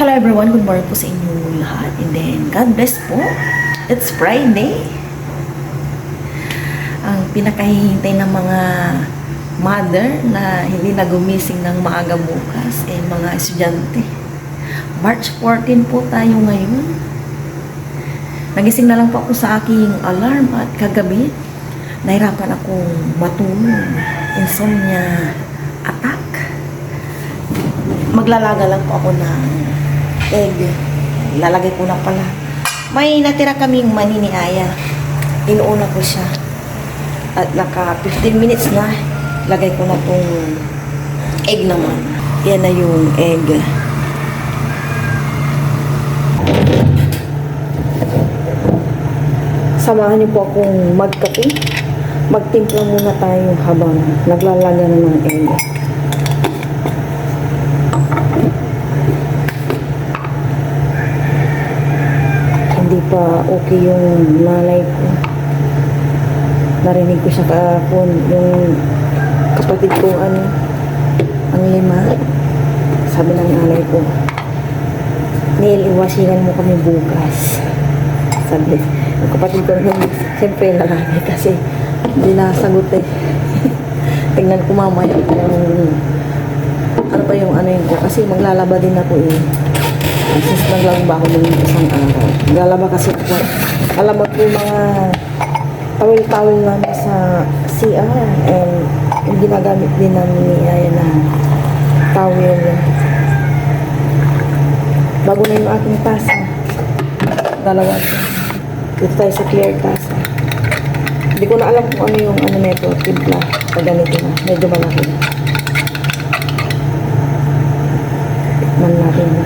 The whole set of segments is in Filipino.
Hello everyone, good morning po sa inyo lahat. And then, God bless po. It's Friday. Ang pinakahihintay ng mga mother na hindi na gumising ng maaga bukas ay mga estudyante. March 14 po tayo ngayon. Nagising na lang po ako sa aking alarm at kagabi, nahirapan akong matulog. Insomnia attack. Maglalaga lang po ako ng egg. Lalagay ko na pala. May natira kaming mani ni Aya. Inuuna ko siya. At naka 15 minutes na. Lagay ko na tong egg naman. Yan na yung egg. Samahan niyo po akong magkape. Magtimpla muna tayo habang naglalaga na ng egg. Hindi pa okay yung nanay ko. Narinig ko siya kahapon, yung kapatid ko ang 5. Sabi ng nanay ko, Neil, iwasilan mo kami bukas. Sabi, yung kapatid ko naman, siyempre lalaki kasi hindi nasagot eh. Tingnan ko mamaya yung ano pa yung ano yun ko, kasi maglalaba din ako eh. Since naglaba ako ng isang araw. Naglalaba kasi ako. Alam mo po mga tawil-tawil namin sa CR and yung ginagamit din namin ni Aya na tawil. Bago na yung aking tasa. Dalawa. Dito tayo sa clear tasa. Hindi ko na alam kung ano yung ano neto, timpla. Pag ganito na. Medyo malaki na. Tikman natin na.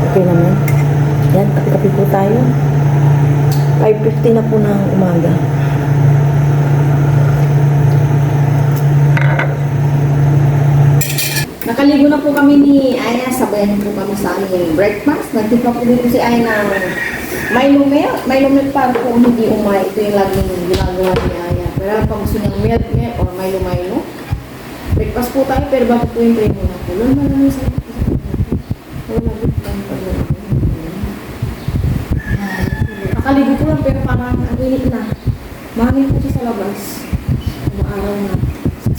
Okay naman. Yan, kape-kape po tayo. 5:50 na po ng umaga. Nakaligo na po kami ni Aya. Sabayan po kami sa aming breakfast. Nagtipa po dito si Aya ng Milo milk. Milo milk para po hindi umay. Ito yung laging ginagawa ni Aya. Pero pag gusto niyang milk or Milo. Breakfast po tayo pero bago po yung tray muna po. Lalo na naman sa nakaligo ko lang pero parang ang init na. Mahangin po siya sa labas. Umaaraw na.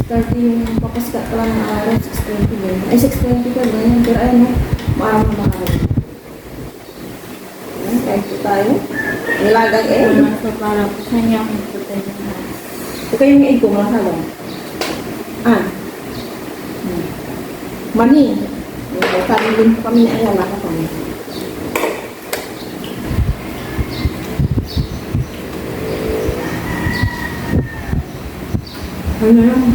6:30 yung papaskat pa lang ng araw. 6:20 yun. Ay, 6:20 ka ganyan. Pero ayun mo, maaraw na maaraw. Ayan, kahit po tayo. Nilagang egg. So, para po sa inyo akong putay na. Ito yung egg ko, mga salang. Mani. Sabi din po kami na ayan, laka kami. Ano yan?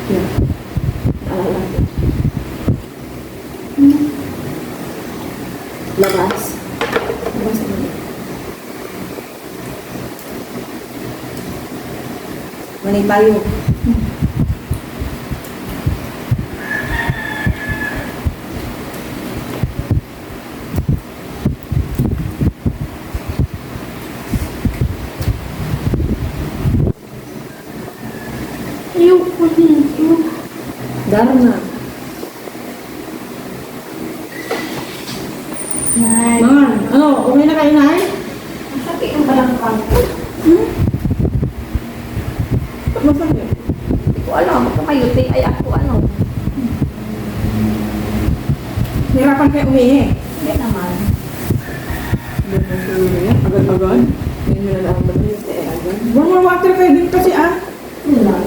Yan. Alala. Labas. Labas naman. Manay tayo. Ayoko dito. Daran na. Nay. Man, ano? Okay na kayo, Nay? Masakit ang balangkang ko. Masakit. Hindi ko alam. Magkamayuti ay ako ano. Hirapan kayo umihi. Hindi naman. Hindi na siguro yan. Agad-agad. Ngayon mo na lang ba yung agad? Warm water kayo din kasi Wala.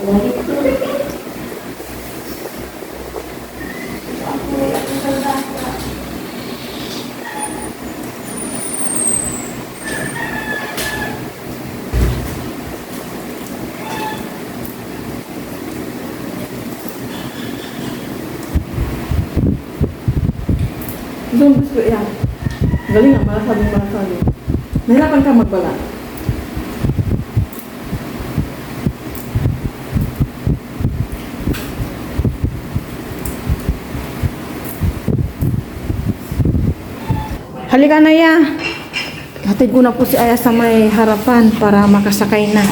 Doon gusto yan. Galing nga, malasado. Nahirapan ka magbala. Halika na ya. Hatid ko na po si Aya sa may harapan para makasakay na.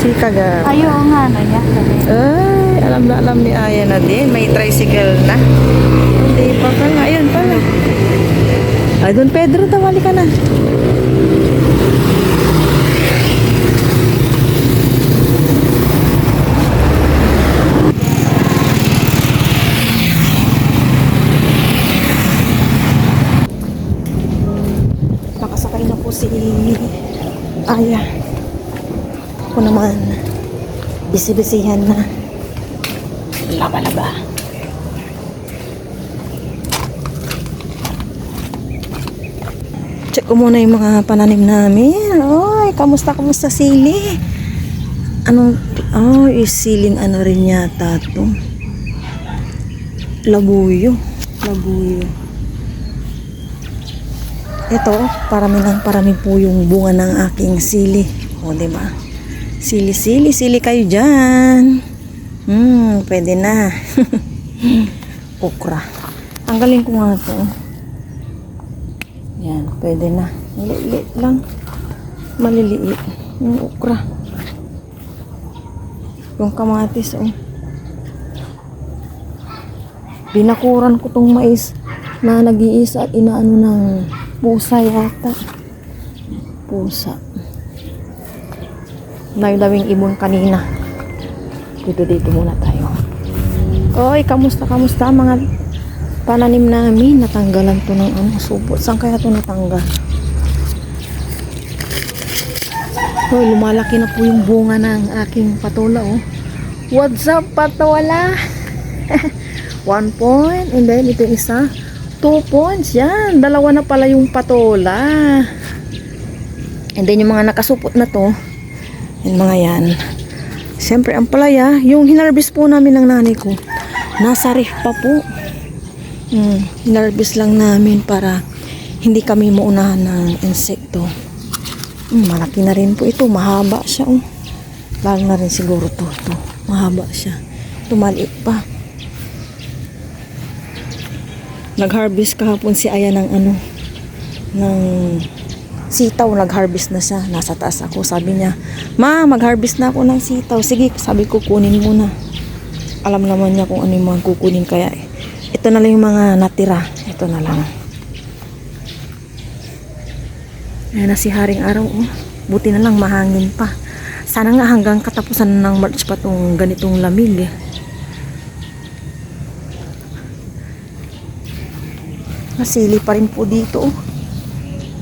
Si Kaga. Ayaw nga, nanya. Ay, alam ni Aya na din. May tricycle na. Hindi pa pala. Ayun pala. Ay, Don Pedro, tawali ka na. Nakasakay na po si Aya. Ako naman, bisi-bisihan na. Laba-laba. Check ko muna yung mga pananim namin. Oy, kamusta sili? Anong, siling ano rin yata to. Labuyo. Ito, parami po yung bunga ng aking sili. O, diba? Sili kayo dyan. Pwede na. Okra. Tanggalin ko nga ito. Yan, pwede na. Maliliit lang. Maliliit. Yung okra. Yung kamatis, Binakuran ko tong mais na nag-iisa at inaano ng pusa yata. Pusa. Nailawing ibon kanina. Dito muna tayo. Oy, kamusta mga pananim namin? Natanggalan to ng supot. Saan kaya to natanggal? Oy, lumalaki na po yung bunga ng aking patola, What's up, patola? 1 point. And then, ito isa. 2 points. Yan. Dalawa na pala yung patola. And then, yung mga nakasupot na to, yung mga yan. Siyempre, ang palaya, yung hinarvest po namin ng nanay ko, nasa ref pa po. Hinarvest lang namin para hindi kami maunahan ng insekto. Malaki na rin po ito. Mahaba siya, Lalo na rin siguro to. Mahaba siya. Ito maliit pa. Nag-harvest kahapon si Aya ng ng sitaw. Nag-harvest na siya. Nasa taas ako. Sabi niya, Ma, mag-harvest na ako ng sitaw. Sige, sabi ko, kunin mo na. Alam naman niya kung ano yung mga kukunin. Kaya, ito na lang yung mga natira. Ito na lang. Ayan na si Haring Araw, Buti na lang mahangin pa. Sana nga hanggang katapusan ng March pa tong ganitong lamig, Nasili pa rin po dito,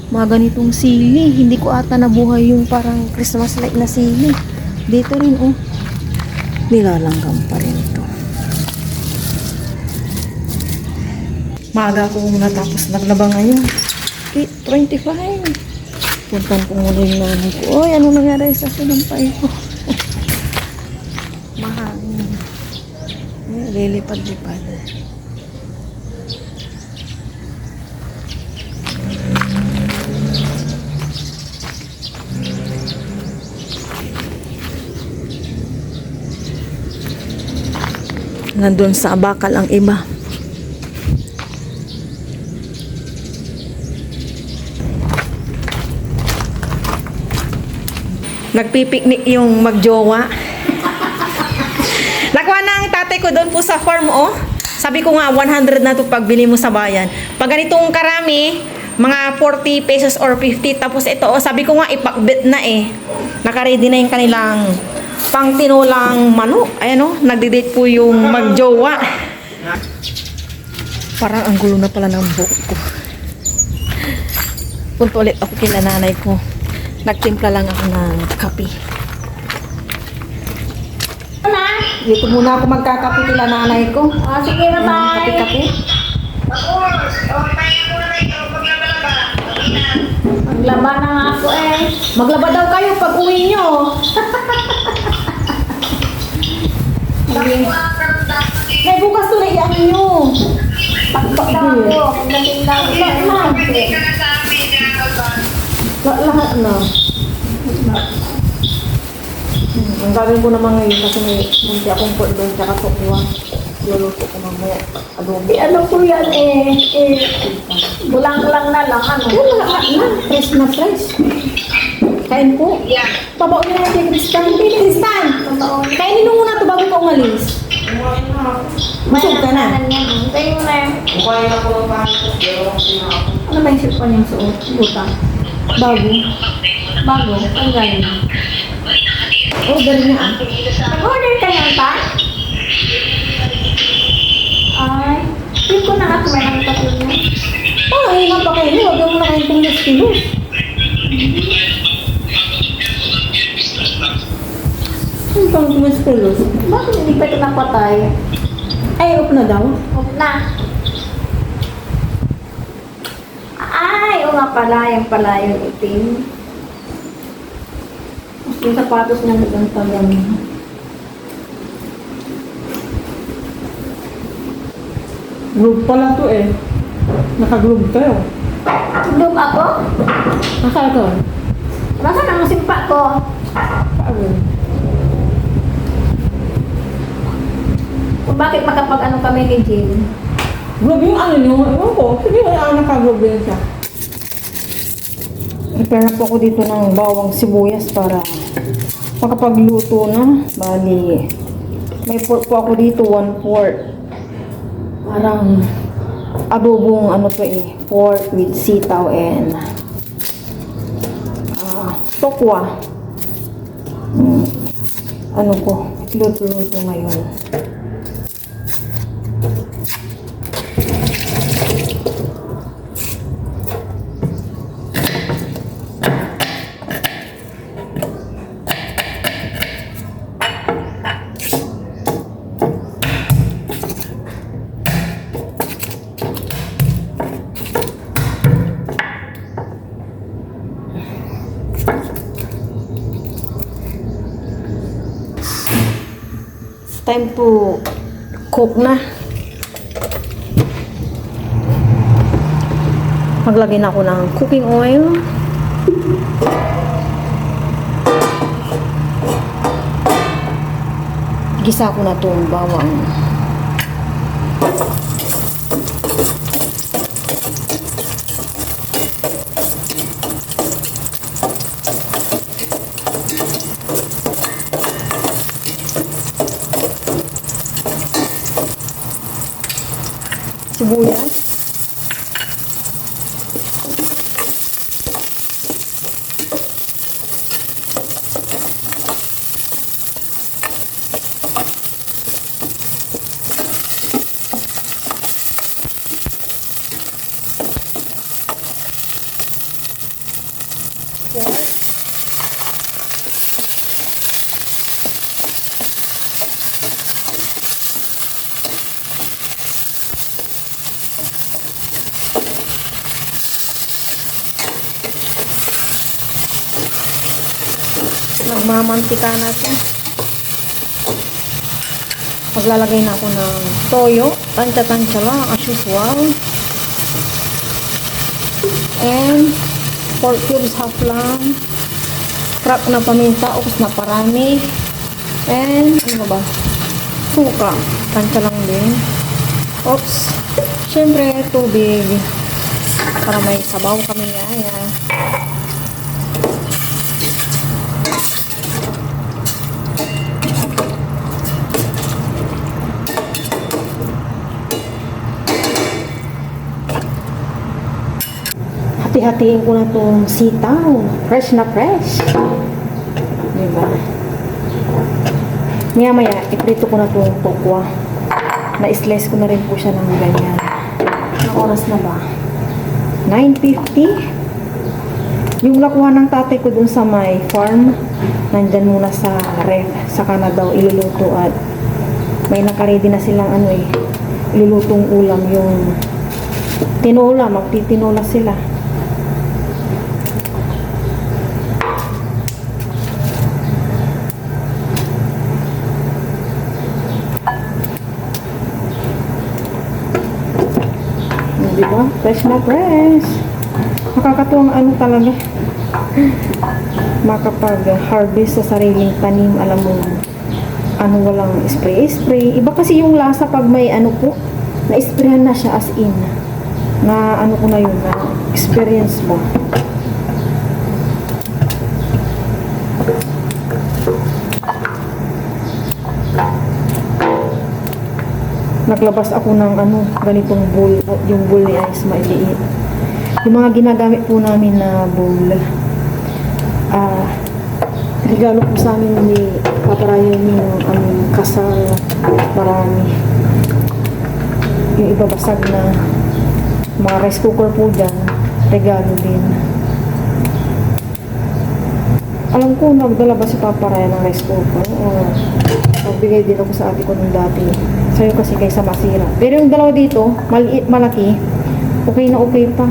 Mga ganitong sili. Hindi ko ata nabuhay yung parang Christmas light na sili. Dito rin, Nilalanggam pa rin ito. Maaga ko natapos naglaba ngayon. 8:25. Puntan ko muna yung nanay ko. Oy, ano nangyari sa sinampay ko? Mahangin. Lilipad-lipad. Nandun sa abakal ang iba. Nagpipiknik yung magjowa. Nakuha ng tatay ko doon po sa farm, Sabi ko nga, 100 na to pagbili mo sa bayan. Pag ganitong karami, mga 40 pesos or 50. Tapos ito, sabi ko nga, ipakbit na Nakaready na yung kanilang pang tinulang manok. Ayan, nagdi-date po yung magjowa. Parang ang gulo na pala ng buhok ko. Punta ulit ako kila nanay ko. Nagtimpla lang ako ng kape. Dito muna ako magkakape kila nanay ko. Sige na tayo. Kape-kape. Tapos, tayo muna ito, paglaba-laba. Okay na. Maglaba na nga ako eh. Maglaba daw kayo pag uwi nyo. May bukas to na iyan nyo. Pakpak daw ako. Ang dating lang. Lahat na. Ang gagawin ko naman ngayon kasi may munti akong po doon tsaka tukwa. Luluto ko mamaya. Adobo. Ano po yan eh. Bulang lang na lang. Ano? Lahat na. Fresh na fresh. Kain po. Pabaon na natin kay Kristan. Kristan! Kainin mo muna ito bago ka umalis. Busog ka na. Tayo mo na. Ano ba yung sirpan yung suot? Buta. Bago. Bago. Ang galing. Oh, galing na ah. Nag-order ka yan pa? Ay. Hindi ko na ako may ang tatlo na. Oh, ay nga pa kayo. Huwag mo na kayong tulos-tulos. Ano pang tulos-tulos? Bakit hindi pa ito napatay? Ay, off na daw. Huwag na. Ay, o nga pala. Yung pala yung itim. Yung sapatos niya naging tagang. Globe pala to eh. Naka-globe kayo. Tulog ako? Naka-ito. Nasaan ang simpa ko? Paano? Kung bakit makapag-ano kami ni Jane? Globe yung ano nyo. Ewan ko. Sige, naka-globe din siya. Prepare na po ako dito ng bawang sibuyas para makapagluto na. Bali, may pork po ako dito, 1/4. Parang adobong ano to eh, pork with sitaw and tokwa. Ano ko, luto-luto ngayon. Time to cook na. Maglagay na ako ng cooking oil. Gisa ko na itong bawang. Sibuyas. Nagmamantika na siya. Maglalagay na ako ng toyo. Tansya-tansya lang as usual. And pork cubes half lang. Crack na paminta. Upos na parami. And ano ba? Suka. Tansya lang din. Oops. Siyempre tubig. Para may sabaw kami niya. Hati-hatiin ko na itong sitaw. Fresh na fresh. Diba? Maya-maya, iprito ko na itong tokwa. Na-slice ko na rin po siya ng ganyan. Anong oras na ba? 9:50. Yung nakuha ng tatay ko dun sa may farm, nandyan muna sa ref. Saka na daw iluluto at may nakaredy na silang ano eh, ilulutong ulam yung tinola. Magtitinola sila. Diba? Fresh na fresh. Nakakatuwang ano talaga. Makapag-harvest sa sariling tanim, alam mo, ano, walang spray. Iba kasi yung lasa pag may ano po, na-sprayan na siya as in. Na ano ko na yun, na experience ba. Naglabas ako ng ano, ganitong bowl, yung bowl ni Ice maliit. Yung mga ginagamit po namin na bowl, regalo po sa amin ni Papa Ryan yung aming kasal, marami. Yung ibabasag na mga rice cooker po dyan, regalo din. Alam ko, nagdala ba si Papa Ryan ng rice cooker? O nagbigay din ako sa ate ko nung dati. Sa'yo kasi kaysa masira. Pero yung dalawa dito, maliit, malaki, okay na okay pa.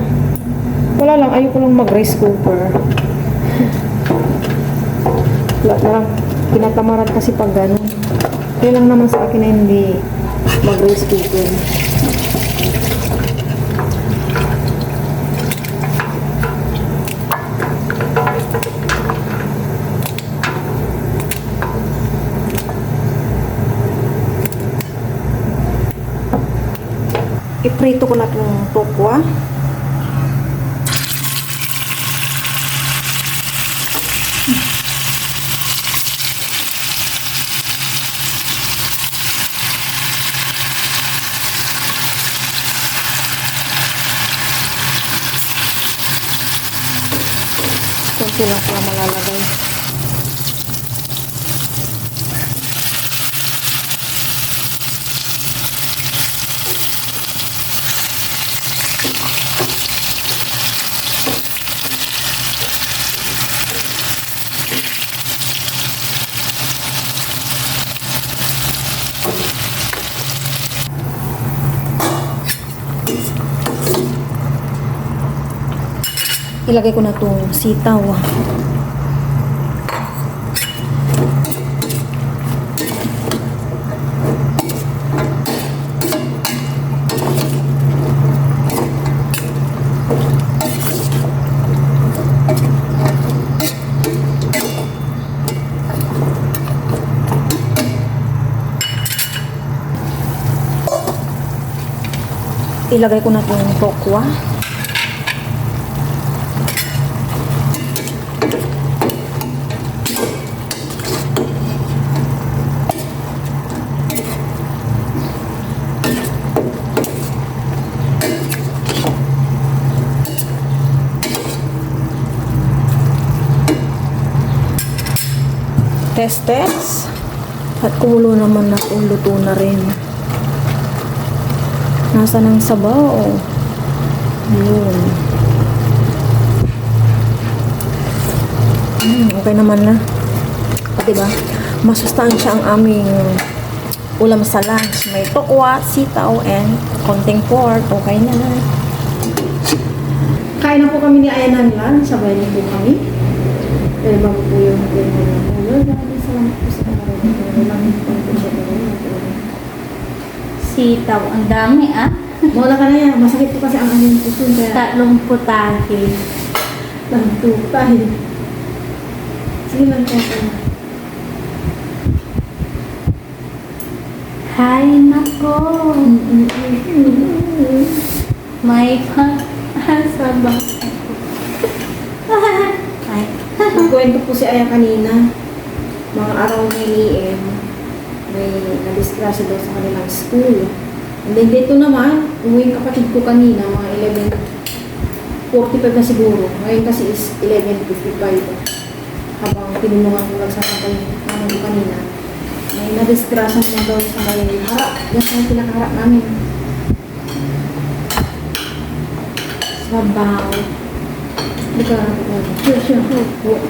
Wala lang, ayoko lang mag-rice cooker. Wala na lang, pinatamaran kasi pag gano'n. Kaya lang naman sa akin na hindi mag-rice cooker. Iprito ko na itong tokwa. Kunti lang pala malalagay. Ilagay ko na itong sitaw. Ilagay ko na itong tokwa. Test. At kumulo naman na kung luto na rin. Nasa ng sabaw. Yun. Okay naman na. Diba? Masustansya ang aming ulam sa lunch. May tokwa, sitaw, and konting pork. Okay na. Kain na po kami ni Ayan ng lunch. Sabay na po kami. Pero bago po yung salamat po sa Sitaw. Ang dami ah. Mawala ka na yan. Masakit po kasi ang aming puso. Tatlong putahe. Tantupay. Sige lang po. Hay nako. May pag-asaba. Ay. Nagkwento po si Aya kanina. Mga araw ni Liam. May nadisgrasya daw sa kanilang school. And then dito naman, umuwi yung kapatid ko kanina, mga 11:45 na siguro. Ngayon kasi is 11:55. Habang tinulungan ko lang sa kapatid ko kanina. May nadisgrasya naman daw sa may harap. Yan sa pinakaharap namin. Sabaw. Hindi ka nakapagod.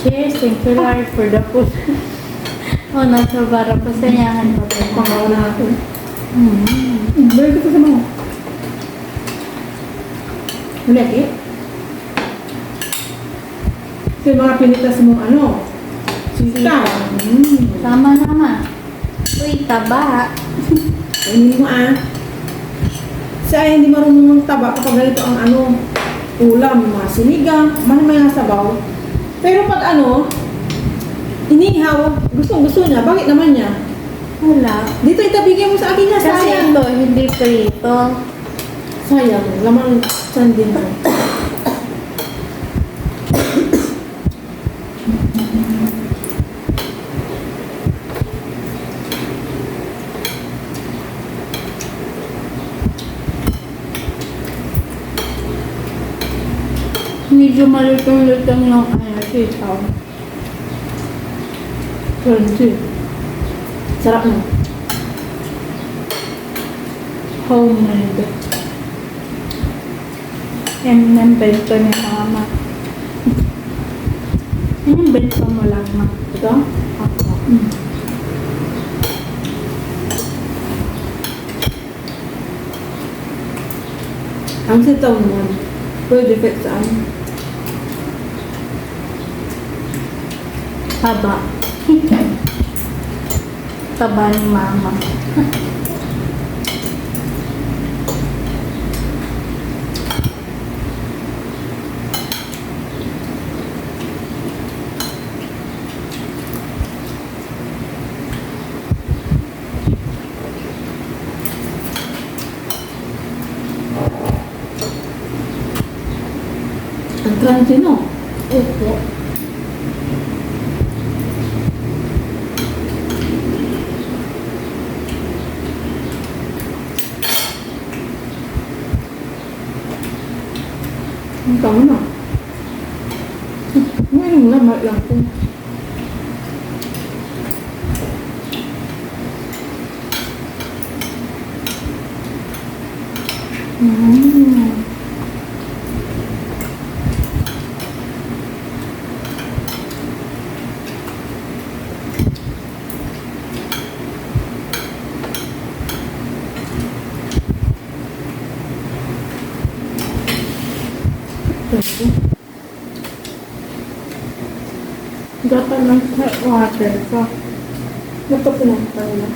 Cheers. Thank you Lord for the food. Oh, nasa bara pa sa niyahan pa. Pangaw na ako. Balik ko sa mga. Ulit eh. Kasi mga pinitas mong ano. Sita. Tama naman. Uy, taba. Kainin mo ah. Si Aya hindi marunong magtaba kapag ganito ang ano, ulam, mga sinigang, may sabaw. Pero pag ano, inihaw, gusto niya, bakit naman niya? Wala. Dito itabigay mo sa akin na, Kasi sayang. ito, hindi prito. Sayang, lamang tiyan din mo. Medyo malutong-lutong yung ano, sitaw. Crunchy. Sarap mo. Homemade. Yan ang bento ni mama. Yan yung bento mo lang, ma. Ito? Ako. Ang sitaw mo, pwede fit saan? Haba. Taba ni mama. Ang crunchy, no? Opo. Ang tama na. Ngayon na, lang po. Dapat ng hot water pa. Napapinantay na.